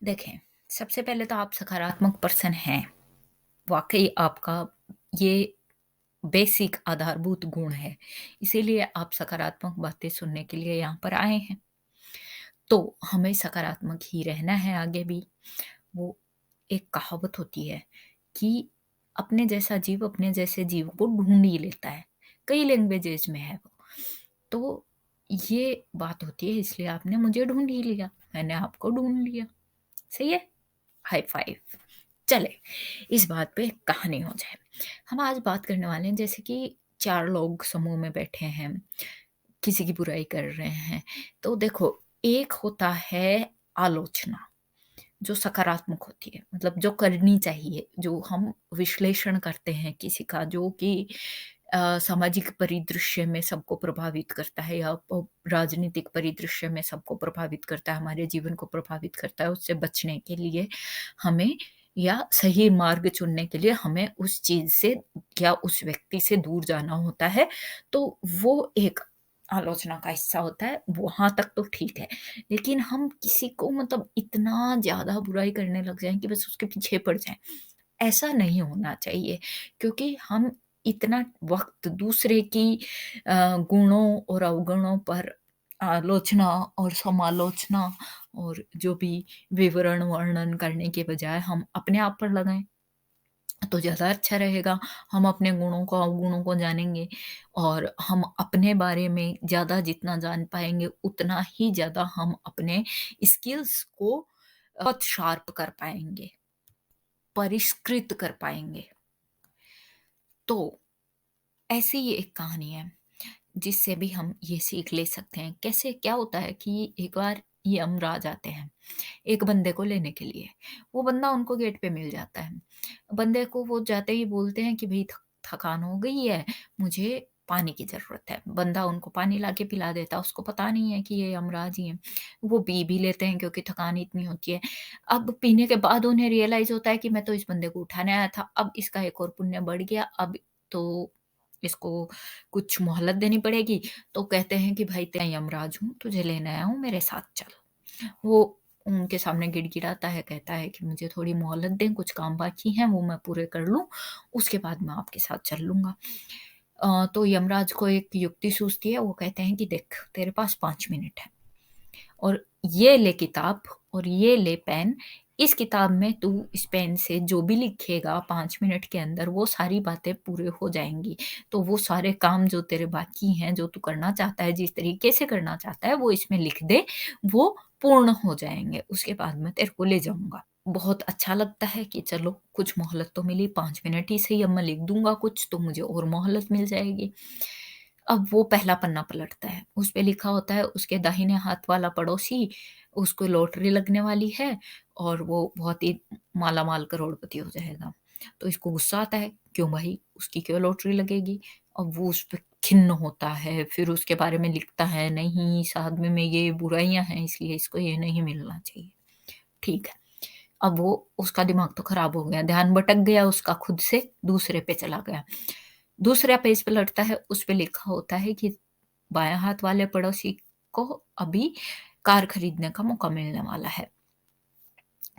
देखें, सबसे पहले तो आप सकारात्मक पर्सन हैं। वाक़ई आपका ये बेसिक आधारभूत गुण है। इसीलिए आप सकारात्मक बातें सुनने के लिए यहाँ पर आए हैं। तो हमें सकारात्मक ही रहना है आगे भी। वो एक कहावत होती है कि अपने जैसा जीव अपने जैसे जीव को ढूँढ ही लेता है। कई लैंग्वेजेज़ में है वो। तो ये बात होती है, इसलिए आपने मुझे ढूँढ ही लिया, मैंने आपको ढूँढ लिया। सही है? High five. चले इस बात पे कहानी हो जाए। हम आज बात करने वाले हैं, जैसे कि 4 लोग समूह में बैठे हैं, किसी की बुराई कर रहे हैं। तो देखो, एक होता है आलोचना, जो सकारात्मक होती है, मतलब जो करनी चाहिए, जो हम विश्लेषण करते हैं किसी का, जो कि सामाजिक परिदृश्य में सबको प्रभावित करता है, या राजनीतिक परिदृश्य में सबको प्रभावित करता है, हमारे जीवन को प्रभावित करता है। उससे बचने के लिए हमें, या सही मार्ग चुनने के लिए हमें उस चीज़ से या उस व्यक्ति से दूर जाना होता है। तो वो एक आलोचना का हिस्सा होता है, वहाँ तक तो ठीक है। लेकिन हम किसी को मतलब इतना ज़्यादा बुराई करने लग जाएँ कि बस उसके पीछे पड़ जाएँ, ऐसा नहीं होना चाहिए। क्योंकि हम इतना वक़्त दूसरे की गुणों और अवगुणों पर आलोचना और समालोचना और जो भी विवरण वर्णन करने के बजाय हम अपने आप पर लगाएँ, तो ज़्यादा अच्छा रहेगा। हम अपने गुणों को, अवगुणों को जानेंगे, और हम अपने बारे में ज़्यादा जितना जान पाएँगे, उतना ही ज़्यादा हम अपने स्किल्स को बहुत शार्प कर पाएँगे, परिष्कृत कर पाएँगे। तो ऐसी ही एक कहानी है, जिससे भी हम ये सीख ले सकते हैं। कैसे, क्या होता है कि एक बार यमराज आते हैं एक बंदे को लेने के लिए। वो बंदा उनको गेट पे मिल जाता है। बंदे को वो जाते ही बोलते हैं कि भई थकान हो गई है, मुझे पानी की ज़रूरत है। बंदा उनको पानी लाके पिला देता है, उसको पता नहीं है कि ये यमराज ही हैं। वो पी भी लेते हैं क्योंकि थकान इतनी होती है। अब पीने के बाद उन्हें रियलाइज़ होता है कि मैं तो इस बंदे को उठाने आया था, अब इसका एक और पुण्य बढ़ गया, अब तो इसको कुछ मोहलत देनी पड़ेगी। तो कहते हैं कि भाई मैं यमराज हूँ, तुझे लेने आया हूँ, मेरे साथ चल। वो उनके सामने गिड़गिड़ाता है, कहता है कि मुझे थोड़ी मोहलत दें, कुछ काम बाकी हैं वो मैं पूरे कर लूँ, उसके बाद मैं आपके साथ चल लूँगा। तो यमराज को एक युक्ति सूझती है, वो कहते हैं कि देख तेरे पास 5 मिनट है, और ये ले किताब और ये ले पेन, इस किताब में तू इस पेन से जो भी लिखेगा 5 मिनट के अंदर वो सारी बातें पूरे हो जाएँगी। तो वो सारे काम जो तेरे बाकी हैं, जो तू करना चाहता है, जिस तरीके से करना चाहता है, वो इसमें लिख दे, वो पूर्ण हो जाएँगे। उसके बाद मैं तेरे को ले जाऊँगा। बहुत अच्छा लगता है कि चलो कुछ मोहलत तो मिली, 5 मिनट ही सही, अब मैं लिख दूँगा कुछ तो मुझे और मोहलत मिल जाएगी। अब वो पहला पन्ना पलटता है, उसपे लिखा होता है उसके दाहिने हाथ वाला पड़ोसी, उसको लॉटरी लगने वाली है और वो बहुत ही मालामाल करोड़पति हो जाएगा। तो इसको गुस्सा आता है, क्यों भाई उसकी क्यों लॉटरी लगेगी? अब वो उस पे खिन्न होता है, फिर उसके बारे में लिखता है, नहीं इस आदमी में ये बुराइयाँ हैं इसलिए इसको ये नहीं मिलना चाहिए। ठीक है, अब वो उसका दिमाग तो खराब हो गया, ध्यान भटक गया उसका, खुद से दूसरे पे चला गया। दूसरा पेज पलटता है, उसपे लिखा होता है कि बाएँ हाथ वाले पड़ोसी को अभी कार खरीदने का मौका मिलने वाला है।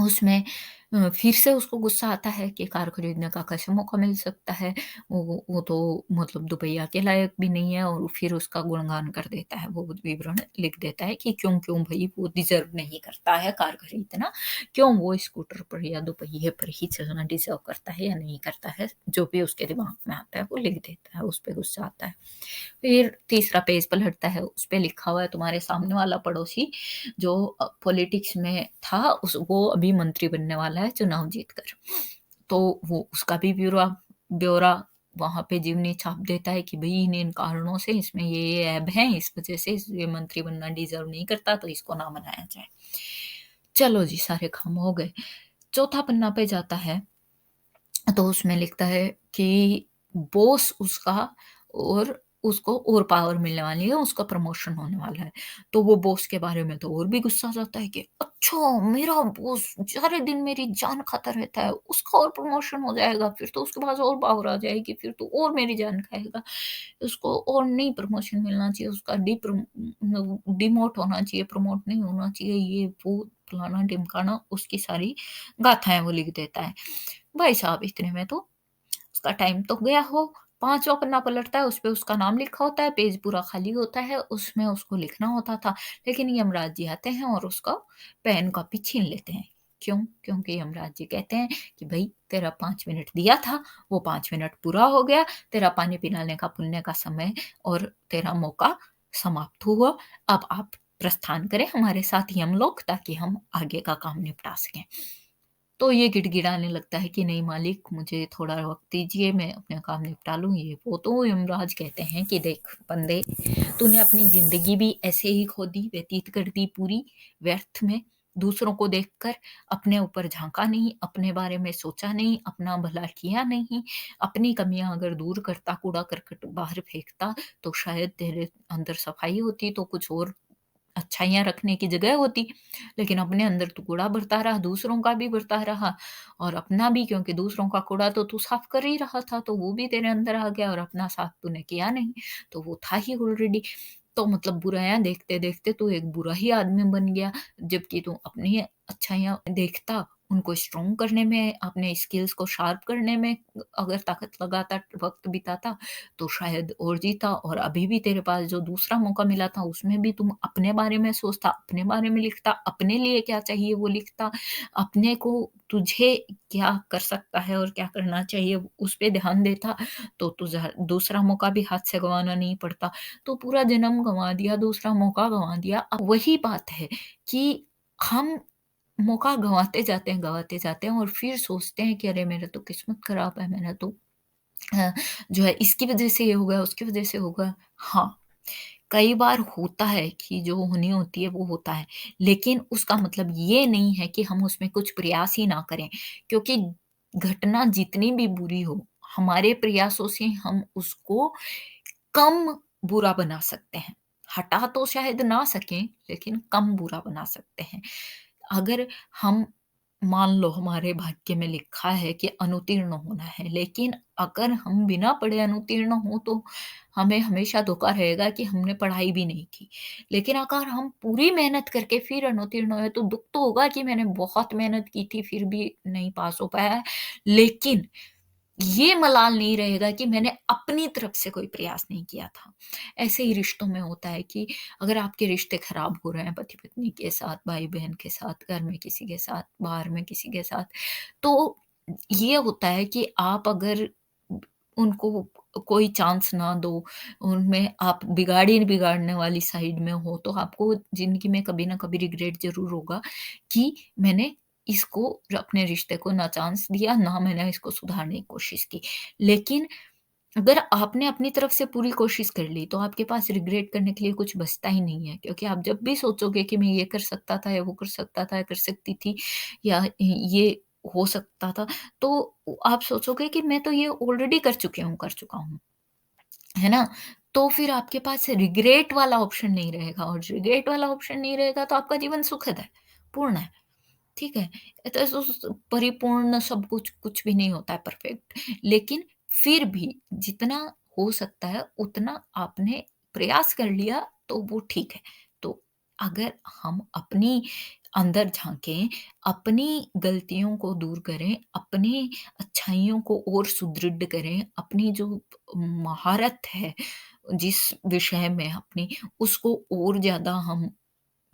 उसमें फिर से उसको गुस्सा आता है कि कार खरीदने का कैसे मौका मिल सकता है? वो तो मतलब दुपहिया के लायक भी नहीं है, और फिर उसका गुणगान कर देता है, वो विवरण लिख देता है कि क्यों-क्यों भई वो डिज़र्व नहीं करता है कार खरीदना, क्यों वो स्कूटर पर या दुपहिए पर ही चलना डिज़र्व करता है या नहीं करता है, जो भी उसके दिमाग में आता है वो लिख देता है, उस पे गुस्सा आता है। फिर तीसरा पेज पलटता है, उसपे लिखा हुआ है तुम्हारे सामने वाला पड़ोसी जो पॉलिटिक्स में था वो अभी मंत्री बनने वाला है चुनाव जीतकर। तो वो उसका भी ब्यौरा ब्यौरा वहाँ पे जीवनी छाप देता है कि भई इन कारणों से इसमें ये ऐब हैं, इस वज़ह से ये मंत्री बनना डिज़र्व नहीं करता, तो इसको ना बनाया जाए। चलो जी, सारे काम हो गए। चौथा पन्ना पे जाता है, तो उसमें लिखता है कि बॉस उसका और उसको और पावर मिलने वाली है, उसका प्रमोशन होने वाला है। तो वो बॉस के बारे में तो और भी गुस्सा आ जाता है कि अच्छा मेरा बॉस सारे दिन मेरी जान खाता रहता है, उसका और प्रमोशन हो जाएगा, फिर तो उसके पास और पावर आ जाएगी, फिर तो और मेरी जान खाएगा। उसको और नहीं प्रमोशन मिलना चाहिए, उसका डिमोट होना चाहिए, प्रमोट नहीं होना चाहिए, ये वो फलाना-ढिमकाना उसकी सारी गाथाएँ वो लिख देता है। भाई साहब इतने में तो उसका टाइम तो गया हो, 5वाँ पन्ना पलटता है, उसपे उसका नाम लिखा होता है, पेज पूरा खाली होता है, उसमें उसको लिखना होता था। लेकिन यमराज जी आते हैं और उसका पेन कॉपी छीन लेते हैं। क्यों? क्योंकि यमराज जी कहते हैं कि भई तेरा 5 मिनट दिया था, वो 5 मिनट पूरा हो गया, तेरा पानी पिलाने का पुण्य का समय और तेरा मौका समाप्त हुआ। अब आप प्रस्थान करें हमारे साथ यमलोक ताकि हम आगे का काम निपटा सकें। तो ये गिड़गिड़ाने लगता है कि नहीं मालिक मुझे थोड़ा वक़्त दीजिए, मैं अपना काम निपटा लूँ ये वो। तो यमराज कहते हैं कि देख बंदे, तूने अपनी ज़िंदगी भी ऐसे ही खो दी, व्यतीत कर दी पूरी व्यर्थ में। दूसरों को देखकर अपने ऊपर झाँका नहीं, अपने बारे में सोचा नहीं, अपना भला किया नहीं। अपनी कमियाँ अगर दूर करता, कूड़ा-करकट बाहर फेंकता, तो शायद तेरे अंदर सफाई होती, तो कुछ और अच्छाइयाँ रखने की जगह होती। लेकिन अपने अंदर तो कूड़ा भरता रहा, दूसरों का भी भरता रहा और अपना भी, क्योंकि दूसरों का कूड़ा तो तू साफ कर ही रहा था, तो वो भी तेरे अंदर आ गया और अपना साफ तूने किया नहीं, तो वो था ही ऑलरेडी। तो मतलब बुराइयाँ देखते-देखते तू एक बुरा ही आदमी बन गया, जबकि तू अपनी अच्छाइयाँ देखता, उनको स्ट्रॉन्ग करने में, अपने स्किल्स को शार्प करने में अगर ताकत लगाता, वक़्त बिताता, तो शायद और जीता। और अभी भी तेरे पास जो दूसरा मौका मिला था, उसमें भी तुम अपने बारे में सोचता, अपने बारे में लिखता, अपने लिए क्या चाहिए वो लिखता, अपने को तुझे क्या कर सकता है और क्या करना चाहिए उस पे ध्यान देता, तो तुझे दूसरा मौका भी हाथ से गँवाना नहीं पड़ता। तो पूरा जन्म गँवा दिया, दूसरा मौका गँवा दिया। अब वही बात है कि हम मौका गँवाते जाते हैं और फिर सोचते हैं कि अरे! मेरा तो किस्मत खराब है, मैंने तो जो है इसकी वज़ह से ये हो गया, उसकी वज़ह से हो गया। हाँ, कई बार होता है कि जो होनी होती है वो होता है, लेकिन उसका मतलब ये नहीं है कि हम उसमें कुछ प्रयास ही ना करें, क्योंकि घटना जितनी भी बुरी हो, हमारे प्रयासों से हम उसको कम बुरा बना सकते हैं। हटा तो शायद ना सकें, लेकिन कम बुरा बना सकते हैं। अगर हम मान लो हमारे भाग्य में लिखा है कि अनुत्तीर्ण होना है, लेकिन अगर हम बिना पढ़े अनुत्तीर्ण हों तो हमें हमेशा धोखा रहेगा कि हमने पढ़ाई भी नहीं की। लेकिन अगर हम पूरी मेहनत करके फिर अनुत्तीर्ण हुए तो दुःख तो होगा कि मैंने बहुत मेहनत की थी फिर भी नहीं पास हो पाया है। लेकिन ये मलाल नहीं रहेगा कि मैंने अपनी तरफ से कोई प्रयास नहीं किया था। ऐसे ही रिश्तों में होता है कि अगर आपके रिश्ते खराब हो रहे हैं पति-पत्नी के साथ, भाई-बहन के साथ, घर में किसी के साथ, बाहर में किसी के साथ, तो ये होता है कि आप अगर उनको कोई चांस ना दो, उनमें आप बिगाड़ने वाली साइड में हो, तो आपको ज़िंदगी में कभी न कभी रिग्रेट ज़रूर होगा कि मैंने इसको अपने रिश्ते को ना चांस दिया, ना मैंने इसको सुधारने की कोशिश की। लेकिन अगर आपने अपनी तरफ से पूरी कोशिश कर ली, तो आपके पास रिग्रेट करने के लिए कुछ बचता ही नहीं है, क्योंकि आप जब भी सोचोगे कि मैं ये कर सकता था या वो कर सकता था या कर सकती थी या ये हो सकता था, तो आप सोचोगे कि मैं तो ये ऑलरेडी कर चुका हूँ। है ना? तो फिर आपके पास रिग्रेट वाला ऑप्शन नहीं रहेगा और रिग्रेट वाला ऑप्शन नहीं रहेगा तो आपका जीवन सुखद है, पूर्ण है। ठीक है? तो परिपूर्ण सब कुछ कुछ भी नहीं होता है परफेक्ट। लेकिन फिर भी जितना हो सकता है उतना आपने प्रयास कर लिया तो वो ठीक है। तो अगर हम अपनी अंदर झाँकें, अपनी गलतियों को दूर करें, अपनी अच्छाइयों को और सुदृढ़ करें, अपनी जो महारत है जिस विषय में अपनी उसको और ज़्यादा हम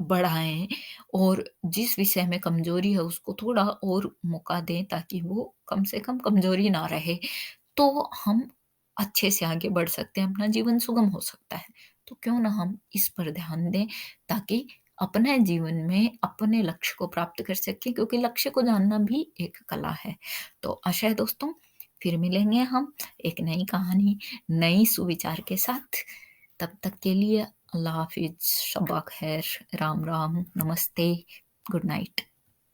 बढ़ाएँ और जिस विषय में कमज़ोरी है उसको थोड़ा और मौका दें ताकि वो कम से कम कमज़ोरी ना रहे, तो हम अच्छे से आगे बढ़ सकते हैं, अपना जीवन सुगम हो सकता है। तो क्यों ना हम इस पर ध्यान दें ताकि अपने जीवन में अपने लक्ष्य को प्राप्त कर सकें, क्योंकि लक्ष्य को जानना भी एक कला है। तो आशा है दोस्तों फिर मिलेंगे हम एक नई कहानी, नई सुविचार के साथ। तब तक के लिए अल्लाह हाफ़िज़, शब्बा ख़ैर, राम राम, नमस्ते, गुड नाइट।